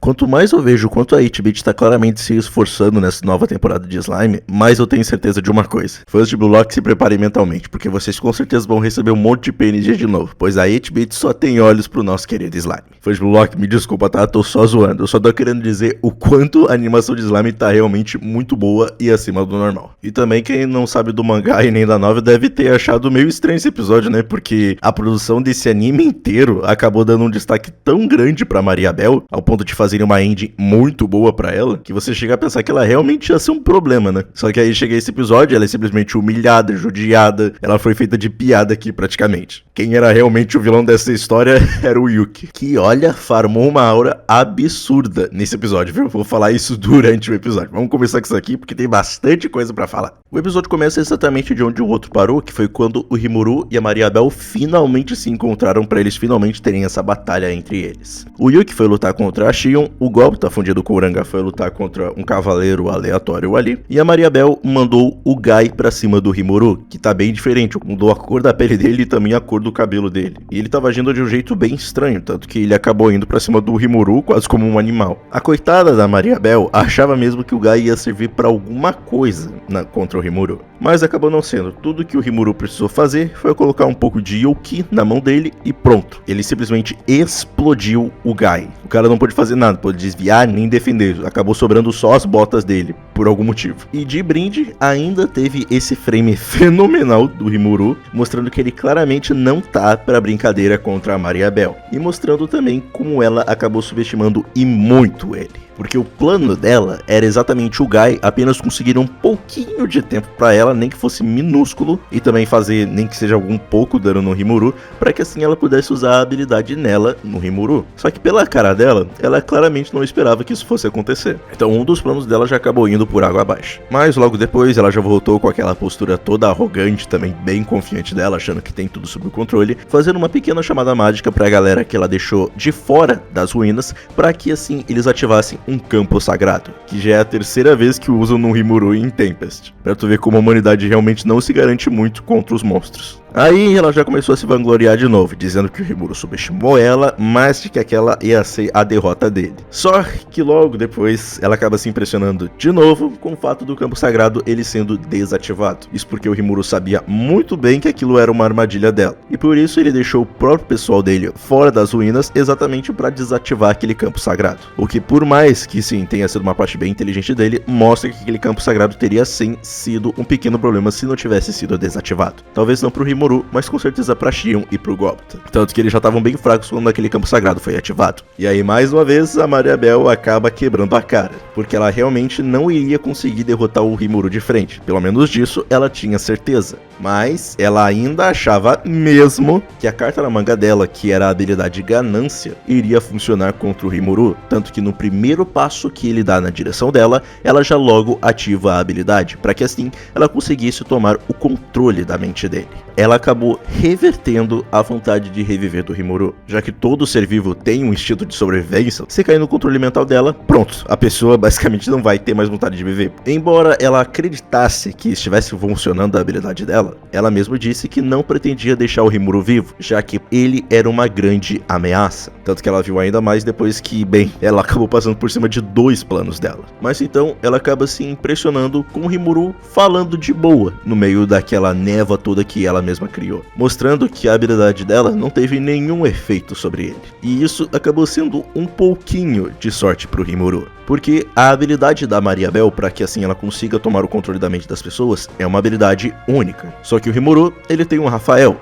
Quanto mais eu vejo quanto a 8-Bit tá claramente se esforçando nessa nova temporada de Slime, mais eu tenho certeza de uma coisa. Fãs de Blue Lock, se preparem mentalmente, porque vocês com certeza vão receber um monte de PNG de novo, pois a 8-Bit só tem olhos pro nosso querido Slime. Fãs de Blue Lock, me desculpa, tá? Tô só zoando. Eu só tô querendo dizer o quanto a animação de Slime tá realmente muito boa e acima do normal. E também quem não sabe do mangá e nem da novela deve ter achado meio estranho esse episódio, né? Porque a produção desse anime inteiro acabou dando um destaque tão grande pra Maria Bell, ao ponto de fazerem uma ending muito boa pra ela, que você chega a pensar que ela realmente ia ser um problema, né? Só que aí chega esse episódio, ela é simplesmente humilhada, judiada, ela foi feita de piada aqui praticamente. Quem era realmente o vilão dessa história era o Yuki, que olha, farmou uma aura absurda nesse episódio, viu? Vou falar isso durante o episódio. Vamos começar com isso aqui porque tem bastante coisa pra falar. O episódio começa exatamente de onde o outro parou, que foi quando o Rimuru e a Maria Bell finalmente se encontraram pra eles finalmente terem essa batalha entre eles. O Yuki foi lutar contra a Shion, o Gobta, fundido com o Uranga, foi lutar contra um cavaleiro aleatório ali, e a Maria Bell mandou o Guy pra cima do Rimuru, que tá bem diferente, mudou a cor da pele dele e também a cor do cabelo dele. E ele tava agindo de um jeito bem estranho, tanto que ele acabou indo pra cima do Rimuru quase como um animal. A coitada da Maria Bell achava mesmo que o Guy ia servir pra alguma coisa contra o Rimuru, mas acabou não sendo. Tudo que o Rimuru precisou fazer foi colocar um pouco de Yoki na mão dele e pronto. Ele simplesmente explodiu o Guy. O cara não pôde fazer nada, pôde desviar nem defender, acabou sobrando só as botas dele, por algum motivo. E de brinde, ainda teve esse frame fenomenal do Rimuru, mostrando que ele claramente não tá pra brincadeira contra a Maria Bell, e mostrando também como ela acabou subestimando e muito ele. Porque o plano dela era exatamente o Guy apenas conseguir um pouquinho de tempo pra ela, nem que fosse minúsculo, e também fazer nem que seja algum pouco dano no Rimuru, pra que assim ela pudesse usar a habilidade nela no Rimuru. Só que pela cara dela, ela claramente não esperava que isso fosse acontecer. Então um dos planos dela já acabou indo por água abaixo. Mas logo depois ela já voltou com aquela postura toda arrogante, também bem confiante dela, achando que tem tudo sob controle, fazendo uma pequena chamada mágica pra galera que ela deixou de fora das ruínas, pra que assim eles ativassem um campo sagrado, que já é a terceira vez que usam no Rimuru em Tempest, pra tu ver como a humanidade realmente não se garante muito contra os monstros. Aí ela já começou a se vangloriar de novo, dizendo que o Rimuru subestimou ela, mas de que aquela ia ser a derrota dele. Só que logo depois ela acaba se impressionando de novo com o fato do campo sagrado ele sendo desativado. Isso porque o Rimuru sabia muito bem que aquilo era uma armadilha dela, e por isso ele deixou o próprio pessoal dele fora das ruínas exatamente para desativar aquele campo sagrado. O que por mais que sim tenha sido uma parte bem inteligente dele, mostra que aquele campo sagrado teria sim sido um pequeno problema se não tivesse sido desativado. Talvez não pro Rimuru, mas com certeza pra Shion e pro Gobta. Tanto que eles já estavam bem fracos quando aquele campo sagrado foi ativado. E aí mais uma vez a Maria Bell acaba quebrando a cara, porque ela realmente não iria conseguir derrotar o Rimuru de frente. Pelo menos disso ela tinha certeza. Mas ela ainda achava mesmo que a carta na manga dela, que era a habilidade Ganância, iria funcionar contra o Rimuru. Tanto que no primeiro passo que ele dá na direção dela, ela já logo ativa a habilidade, para que assim ela conseguisse tomar o controle da mente dele. Ela acabou revertendo a vontade de reviver do Rimuru, já que todo ser vivo tem um instinto de sobrevivência. Se cair no controle mental dela, pronto, a pessoa basicamente não vai ter mais vontade de viver. Embora ela acreditasse que estivesse funcionando a habilidade dela, ela mesma disse que não pretendia deixar o Rimuru vivo, já que ele era uma grande ameaça. Tanto que ela viu ainda mais depois que, bem, ela acabou passando por cima de dois planos dela. Mas então ela acaba se impressionando com o Rimuru falando de boa no meio daquela névoa toda que ela mesma criou, mostrando que a habilidade dela não teve nenhum efeito sobre ele. E isso acabou sendo um pouquinho de sorte pro Rimuru, porque a habilidade da Maria Bell, para que assim ela consiga tomar o controle da mente das pessoas, é uma habilidade única. Só que o Rimuru, ele tem um Rafael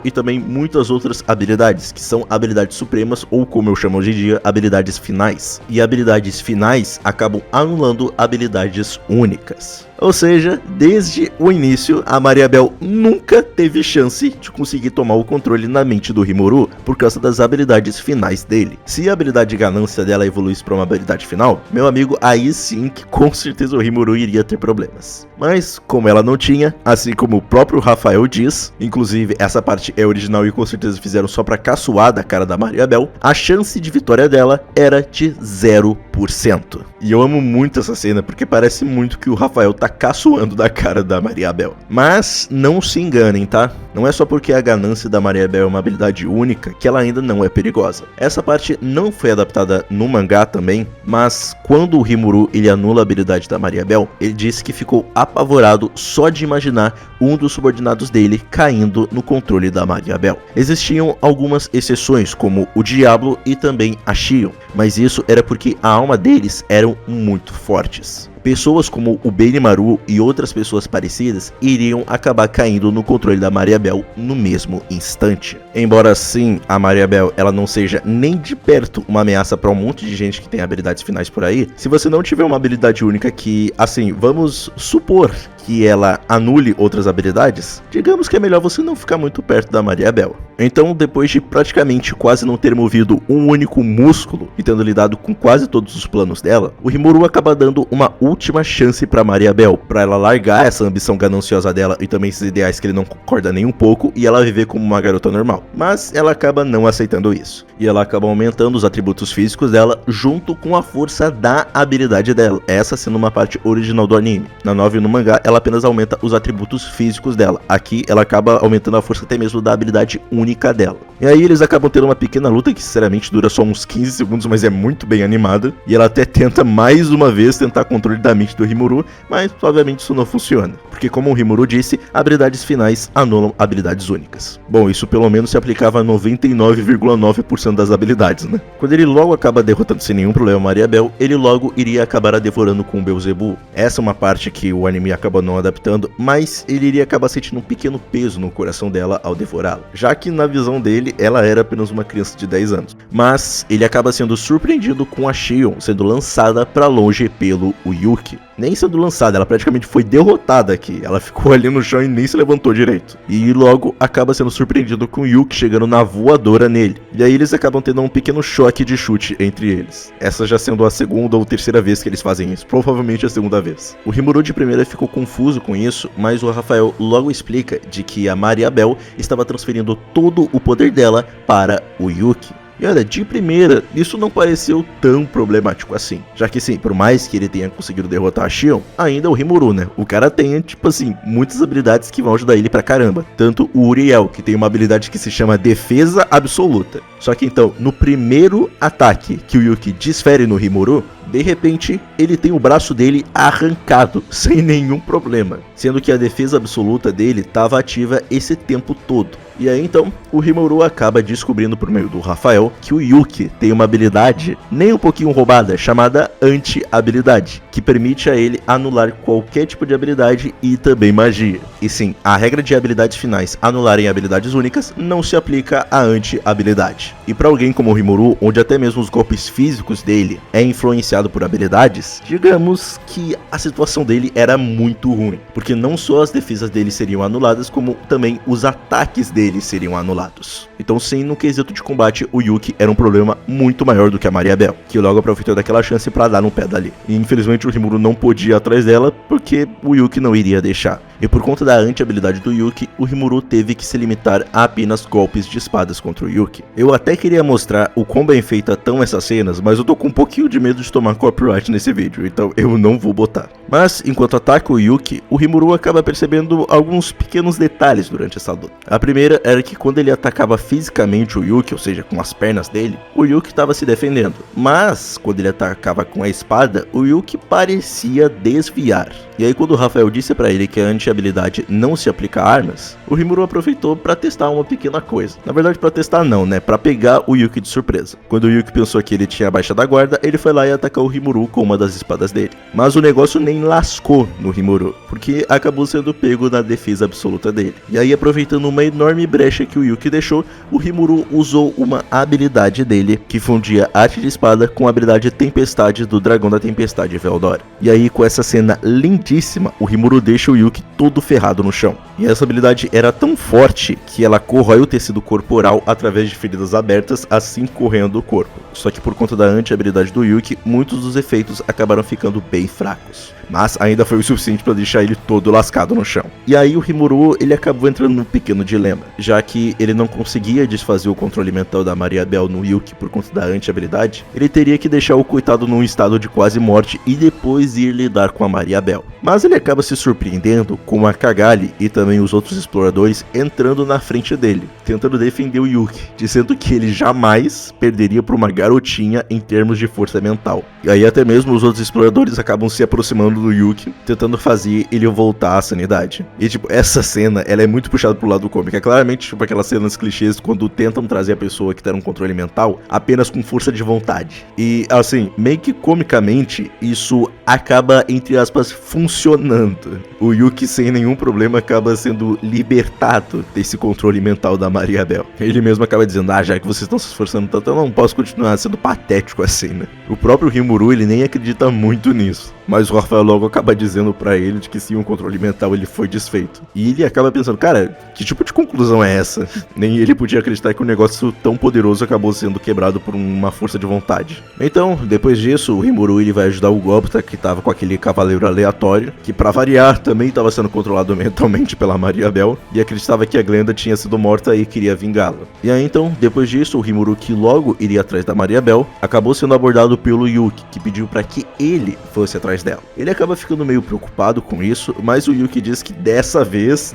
e também muitas outras habilidades, que são habilidades supremas, ou como eu chamo hoje em dia, habilidades finais. E habilidades finais acabam anulando habilidades únicas. Ou seja, desde o início, a Maria Bell nunca teve chance de conseguir tomar o controle na mente do Rimuru por causa das habilidades finais dele. Se a habilidade Ganância dela evoluísse para uma habilidade final, meu amigo, aí sim que com certeza o Rimuru iria ter problemas. Mas, como ela não tinha, assim como o próprio Rafael diz, inclusive essa parte é original e com certeza fizeram só pra caçoar da cara da Maria Bell, a chance de vitória dela era de 0%. 100%. E eu amo muito essa cena porque parece muito que o Rafael tá caçoando da cara da Maria Bel. Mas não se enganem, tá? Não é só porque a ganância da Maria Bel é uma habilidade única que ela ainda não é perigosa. Essa parte não foi adaptada no mangá também, mas quando o Rimuru ele anula a habilidade da Maria Bel, ele disse que ficou apavorado só de imaginar um dos subordinados dele caindo no controle da Maria Bel. Existiam algumas exceções, como o Diablo e também a Shion, mas isso era porque a alma deles eram muito fortes. Pessoas como o Benimaru e outras pessoas parecidas iriam acabar caindo no controle da Maria Bel no mesmo instante. Embora sim, a Maria Bel ela não seja nem de perto uma ameaça para um monte de gente que tem habilidades finais por aí, se você não tiver uma habilidade única que, assim, vamos supor que ela anule outras habilidades, digamos que é melhor você não ficar muito perto da Maria Bel. Então, depois de praticamente quase não ter movido um único músculo e tendo lidado com quase todos os planos dela, o Rimuru acaba dando uma última chance para Maria Bel, para ela largar essa ambição gananciosa dela e também esses ideais que ele não concorda nem um pouco e ela viver como uma garota normal. Mas ela acaba não aceitando isso. E ela acaba aumentando os atributos físicos dela junto com a força da habilidade dela, essa sendo uma parte original do anime. Na novela e no mangá, ela apenas aumenta os atributos físicos dela. Aqui, ela acaba aumentando a força até mesmo da habilidade única dela. E aí eles acabam tendo uma pequena luta que sinceramente dura só uns 15 segundos, mas é muito bem animada. E ela até tenta mais uma vez tentar controle da mente do Rimuru, mas obviamente isso não funciona. Porque como o Rimuru disse, habilidades finais anulam habilidades únicas. Bom, isso pelo menos se aplicava a 99,9% das habilidades, né? Quando ele logo acaba derrotando sem nenhum problema Maria Bel, ele logo iria acabar a devorando com o Beelzebub. Essa é uma parte que o anime acaba não adaptando, mas ele iria acabar sentindo um pequeno peso no coração dela ao devorá-la, já que na visão dele, ela era apenas uma criança de 10 anos. Mas ele acaba sendo surpreendido com a Shion sendo lançada pra longe pelo Yuki. Nem sendo lançada, ela praticamente foi derrotada aqui. Ela ficou ali no chão e nem se levantou direito. E logo acaba sendo surpreendido com o Yuki chegando na voadora nele. E aí eles acabam tendo um pequeno choque de chute entre eles. Essa já sendo a segunda ou terceira vez que eles fazem isso. Provavelmente a segunda vez. O Rimuru de primeira ficou confuso com isso, mas o Rafael logo explica de que a Maria Bel estava transferindo todo o poder dela para o Yuki. E olha, de primeira, isso não pareceu tão problemático assim. Já que sim, por mais que ele tenha conseguido derrotar a Shion, ainda é o Rimuru, né? O cara tem, tipo assim, muitas habilidades que vão ajudar ele pra caramba. Tanto o Uriel, que tem uma habilidade que se chama Defesa Absoluta. Só que então, no primeiro ataque que o Yuki desfere no Rimuru, de repente, ele tem o braço dele arrancado, sem nenhum problema. Sendo que a defesa absoluta dele estava ativa esse tempo todo. E aí então, o Rimuru acaba descobrindo por meio do Rafael que o Yuki tem uma habilidade nem um pouquinho roubada, chamada anti-habilidade, que permite a ele anular qualquer tipo de habilidade e também magia. E sim, a regra de habilidades finais anularem habilidades únicas não se aplica à anti-habilidade. E para alguém como o Rimuru, onde até mesmo os golpes físicos dele é influenciado por habilidades, digamos que a situação dele era muito ruim, porque não só as defesas dele seriam anuladas, como também os ataques dele seriam anulados. Então sim, no quesito de combate, o Yuki era um problema muito maior do que a Maria Bel, que logo aproveitou daquela chance para dar no pé dali. E infelizmente o Rimuru não podia ir atrás dela, porque o Yuki não iria deixar. E por conta da anti-habilidade do Yuki, o Rimuru teve que se limitar a apenas golpes de espadas contra o Yuki. Eu até queria mostrar o quão bem feita estão essas cenas, mas eu tô com um pouquinho de medo de tomar copyright nesse vídeo, então eu não vou botar. Mas, enquanto ataca o Yuki, o Rimuru acaba percebendo alguns pequenos detalhes durante essa luta. A primeira era que quando ele atacava fisicamente o Yuki, ou seja, com as pernas dele, o Yuki estava se defendendo. Mas, quando ele atacava com a espada, o Yuki parecia desviar. E aí quando o Rafael disse pra ele que a anti-habilidade não se aplica a armas, o Rimuru aproveitou pra testar uma pequena coisa. Na verdade, pra testar não, né? Pra pegar o Yuki de surpresa. Quando o Yuki pensou que ele tinha baixado a guarda, ele foi lá e atacou o Rimuru com uma das espadas dele. Mas o negócio nem lascou no Rimuru, porque acabou sendo pego na defesa absoluta dele. E aí, aproveitando uma enorme brecha que o Yuki deixou, o Rimuru usou uma habilidade dele, que fundia arte de espada com a habilidade Tempestade do Dragão da Tempestade Veldora. E aí, com essa cena lindíssima, o Rimuru deixa o Yuki todo ferrado no chão. E essa habilidade era tão forte que ela corrói o tecido corporal através de feridas abertas, assim correndo o corpo. Só que por conta da anti-habilidade do Yuki, muitos dos efeitos acabaram ficando bem fracos. Mas ainda foi o suficiente para deixar ele todo lascado no chão. E aí o Rimuru, ele acabou entrando num pequeno dilema, já que ele não conseguia desfazer o controle mental da Mariabel no Yuki por conta da anti-habilidade, ele teria que deixar o coitado num estado de quase morte e depois ir lidar com a Mariabel. Mas ele acaba se surpreendendo com a Cagalli e também os outros exploradores entrando na frente dele, tentando defender o Yuki, dizendo que ele jamais perderia para uma garotinha em termos de força mental. E aí até mesmo os outros exploradores acabam se aproximando do Yuki, tentando fazer ele voltar à sanidade. E tipo, essa cena, ela é muito puxada pro lado cômico. É claramente tipo aquelas cenas clichês quando tentam trazer a pessoa que tá num controle mental apenas com força de vontade. E assim, meio que comicamente, isso acaba, entre aspas, funcionando. O Yuki sem nenhum problema acaba sendo libertado desse controle mental da Mariabel. Ele mesmo acaba dizendo, já que vocês estão se esforçando tanto, eu não posso continuar sendo patético assim, né? O próprio Rimuru, ele nem acredita muito nisso. Mas o Rafael logo acaba dizendo pra ele de que sim, o controle mental ele foi desfeito. E ele acaba pensando, cara, que tipo de conclusão é essa? Nem ele podia acreditar que um negócio tão poderoso acabou sendo quebrado por uma força de vontade. Então, depois disso, o Rimuru ele vai ajudar o Gobta, que tava com aquele cavaleiro aleatório, que pra variar também estava sendo controlado mentalmente pela Mariabel, e acreditava que a Glenda tinha sido morta e queria vingá-la. E aí então, depois disso, o Rimuru, que logo iria atrás da Mariabel, acabou sendo abordado pelo Yuki, que pediu pra que ele fosse atrás dela. Ele acaba ficando meio preocupado com isso, mas o Yuki diz que dessa vez,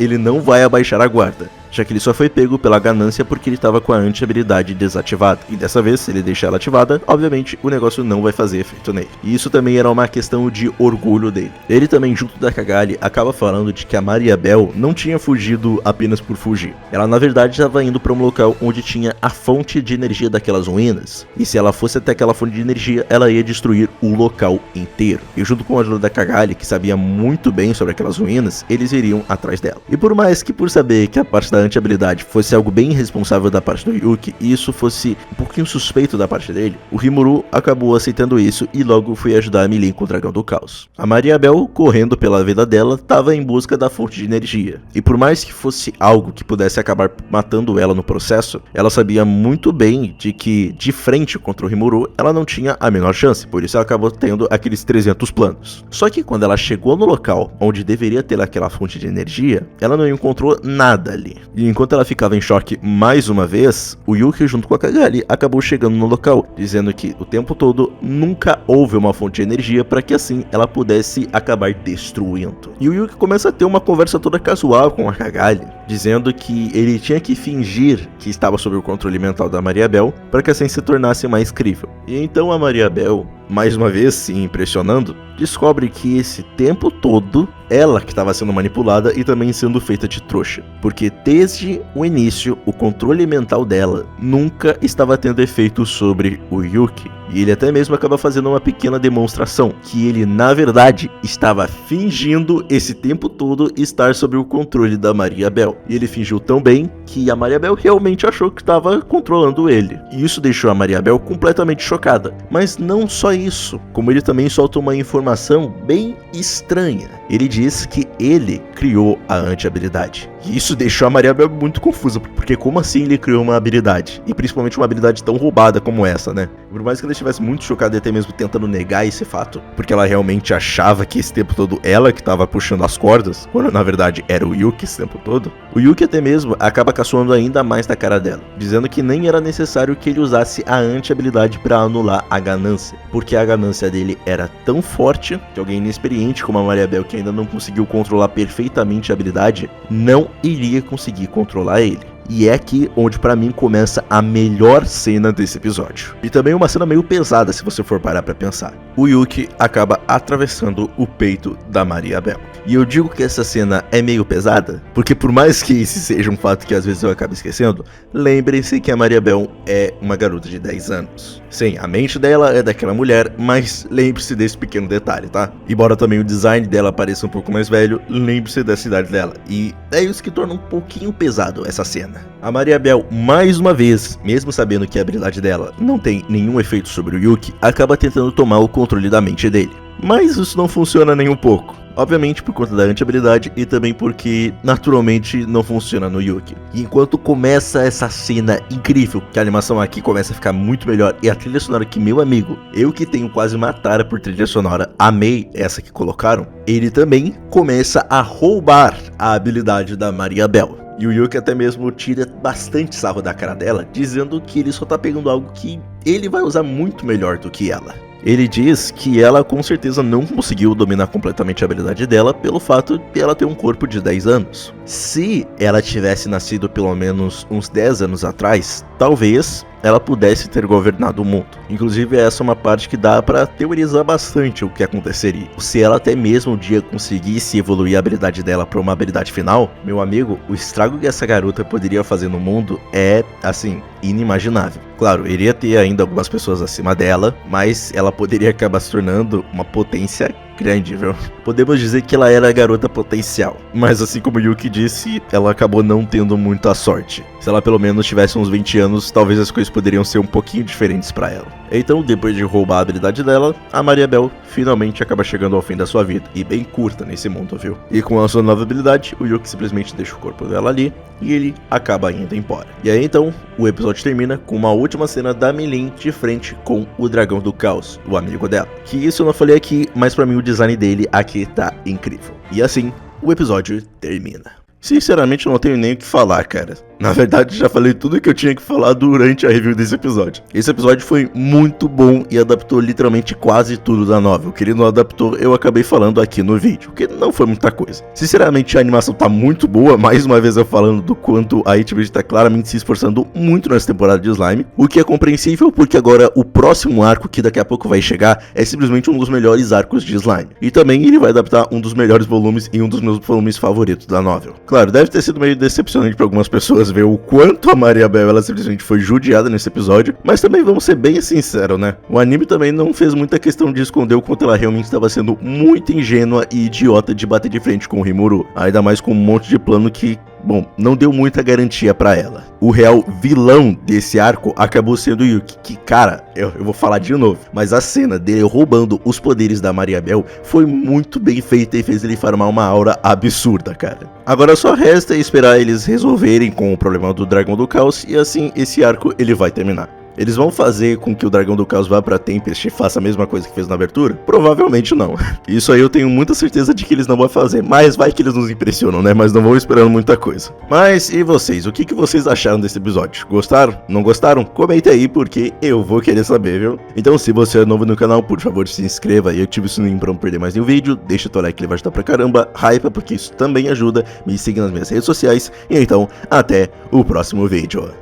ele não vai abaixar a guarda, já que ele só foi pego pela ganância porque ele estava com a anti-habilidade desativada. E dessa vez, se ele deixar ela ativada, obviamente o negócio não vai fazer efeito nele. E isso também era uma questão de orgulho dele. Ele também, junto da Cagalli, acaba falando de que a Mariabel não tinha fugido apenas por fugir. Ela na verdade estava indo para um local onde tinha a fonte de energia daquelas ruínas. E se ela fosse até aquela fonte de energia, ela ia destruir o local inteiro. E junto com a ajuda da Cagalli, que sabia muito bem sobre aquelas ruínas, eles iriam atrás dela. E por mais que por saber que a parte da anti-habilidade fosse algo bem irresponsável da parte do Yuki e isso fosse um pouquinho suspeito da parte dele, o Rimuru acabou aceitando isso e logo foi ajudar a Milin com o Dragão do Caos. A Mariabel, correndo pela vida dela, estava em busca da fonte de energia. E por mais que fosse algo que pudesse acabar matando ela no processo, ela sabia muito bem de que, de frente contra o Rimuru, ela não tinha a menor chance, por isso ela acabou tendo aqueles 300 planos. Só que quando ela chegou no local onde deveria ter aquela fonte de energia, ela não encontrou nada ali. E enquanto ela ficava em choque mais uma vez, o Yuki junto com a Cagalli acabou chegando no local, dizendo que o tempo todo nunca houve uma fonte de energia para que assim ela pudesse acabar destruindo. E o Yuki começa a ter uma conversa toda casual com a Cagalli, dizendo que ele tinha que fingir que estava sob o controle mental da Mariabel para que assim se tornasse mais crível. E então a Mariabel, mais uma vez se impressionando, descobre que esse tempo todo ela que estava sendo manipulada e também sendo feita de trouxa, porque desde o início o controle mental dela nunca estava tendo efeito sobre o Yuki. E ele até mesmo acaba fazendo uma pequena demonstração, que ele na verdade estava fingindo esse tempo todo estar sob o controle da Mariabel. E ele fingiu tão bem que a Mariabel realmente achou que estava controlando ele. E isso deixou a Mariabel completamente chocada. Mas não só isso, como ele também solta uma informação bem estranha. Ele diz que ele criou a anti-habilidade. E isso deixou a Mariabel muito confusa, porque como assim ele criou uma habilidade? E principalmente uma habilidade tão roubada como essa, né? Por mais que ela estivesse muito chocada e até mesmo tentando negar esse fato, porque ela realmente achava que esse tempo todo ela que estava puxando as cordas, quando na verdade era o Yuki esse tempo todo, o Yuki até mesmo acaba caçoando ainda mais na cara dela, dizendo que nem era necessário que ele usasse a anti-habilidade para anular a ganância, porque a ganância dele era tão forte que alguém inexperiente como a Mariabel, que ainda não conseguiu controlar perfeitamente a habilidade, não iria conseguir controlar ele. E é aqui onde pra mim começa a melhor cena desse episódio. E também uma cena meio pesada se você for parar pra pensar. O Yuki acaba atravessando o peito da Mariabel. E eu digo que essa cena é meio pesada, porque por mais que esse seja um fato que às vezes eu acabo esquecendo, lembrem-se que a Mariabel é uma garota de 10 anos. Sim, a mente dela é daquela mulher, mas lembre-se desse pequeno detalhe, tá? Embora também o design dela pareça um pouco mais velho, lembre-se da idade dela. E é isso que torna um pouquinho pesado essa cena. A Mariabel, mais uma vez, mesmo sabendo que a habilidade dela não tem nenhum efeito sobre o Yuki, acaba tentando tomar o controle da mente dele. Mas isso não funciona nem um pouco. Obviamente por conta da anti-habilidade e também porque naturalmente não funciona no Yuki. E enquanto começa essa cena incrível, que a animação aqui começa a ficar muito melhor e a trilha sonora que, meu amigo, eu que tenho quase uma tara por trilha sonora, amei essa que colocaram, ele também começa a roubar a habilidade da Maria Bell. E o Yuki até mesmo tira bastante sarro da cara dela, dizendo que ele só tá pegando algo que ele vai usar muito melhor do que ela. Ele diz que ela com certeza não conseguiu dominar completamente a habilidade dela pelo fato de ela ter um corpo de 10 anos. Se ela tivesse nascido pelo menos uns 10 anos atrás, talvez ela pudesse ter governado o mundo. Inclusive essa é uma parte que dá pra teorizar bastante o que aconteceria. Se ela até mesmo um dia conseguisse evoluir a habilidade dela para uma habilidade final, meu amigo, o estrago que essa garota poderia fazer no mundo é, assim, inimaginável. Claro, iria ter ainda algumas pessoas acima dela, mas ela poderia acabar se tornando uma potência grande, viu? Podemos dizer que ela era a garota potencial, mas assim como o Yuki disse, ela acabou não tendo muita sorte. Se ela pelo menos tivesse uns 20 anos, talvez as coisas poderiam ser um pouquinho diferentes pra ela. Então, depois de roubar a habilidade dela, a Maria Bell finalmente acaba chegando ao fim da sua vida, e bem curta nesse mundo, viu? E com a sua nova habilidade, o Yuki simplesmente deixa o corpo dela ali, e ele acaba indo embora. E aí então, o episódio termina com uma última cena da Milin de frente com o Dragão do Caos, o amigo dela. Que isso eu não falei aqui, mas pra mim o design dele aqui tá incrível. E assim, o episódio termina. Sinceramente, eu não tenho nem o que falar, cara. Na verdade, já falei tudo o que eu tinha que falar durante a review desse episódio. Esse episódio foi muito bom e adaptou literalmente quase tudo da novel. O que ele não adaptou, eu acabei falando aqui no vídeo, que não foi muita coisa. Sinceramente, a animação tá muito boa, mais uma vez eu falando do quanto a HBO tá claramente se esforçando muito nessa temporada de Slime, o que é compreensível porque agora o próximo arco que daqui a pouco vai chegar é simplesmente um dos melhores arcos de Slime. E também ele vai adaptar um dos melhores volumes e um dos meus volumes favoritos da novel. Claro, deve ter sido meio decepcionante para algumas pessoas ver o quanto a Maria Bell ela simplesmente foi judiada nesse episódio, mas também vamos ser bem sinceros, né? O anime também não fez muita questão de esconder o quanto ela realmente estava sendo muito ingênua e idiota de bater de frente com o Rimuru, ainda mais com um monte de plano que, bom, não deu muita garantia pra ela. O real vilão desse arco acabou sendo o Yuki, que, cara, eu vou falar de novo, mas a cena dele roubando os poderes da Maria Bell foi muito bem feita e fez ele farmar uma aura absurda, cara. Agora só resta esperar eles resolverem com o problema do Dragão do Caos e assim esse arco ele vai terminar. Eles vão fazer com que o Dragão do Caos vá pra Tempest e faça a mesma coisa que fez na abertura? Provavelmente não. Isso aí eu tenho muita certeza de que eles não vão fazer, mas vai que eles nos impressionam, né? Mas não vão esperando muita coisa. Mas e vocês? O que vocês acharam desse episódio? Gostaram? Não gostaram? Comenta aí porque eu vou querer saber, viu? Então se você é novo no canal, por favor se inscreva e ative o sininho pra não perder mais nenhum vídeo. Deixa o teu like, ele vai ajudar pra caramba. Hypa porque isso também ajuda. Me siga nas minhas redes sociais. E então, até o próximo vídeo.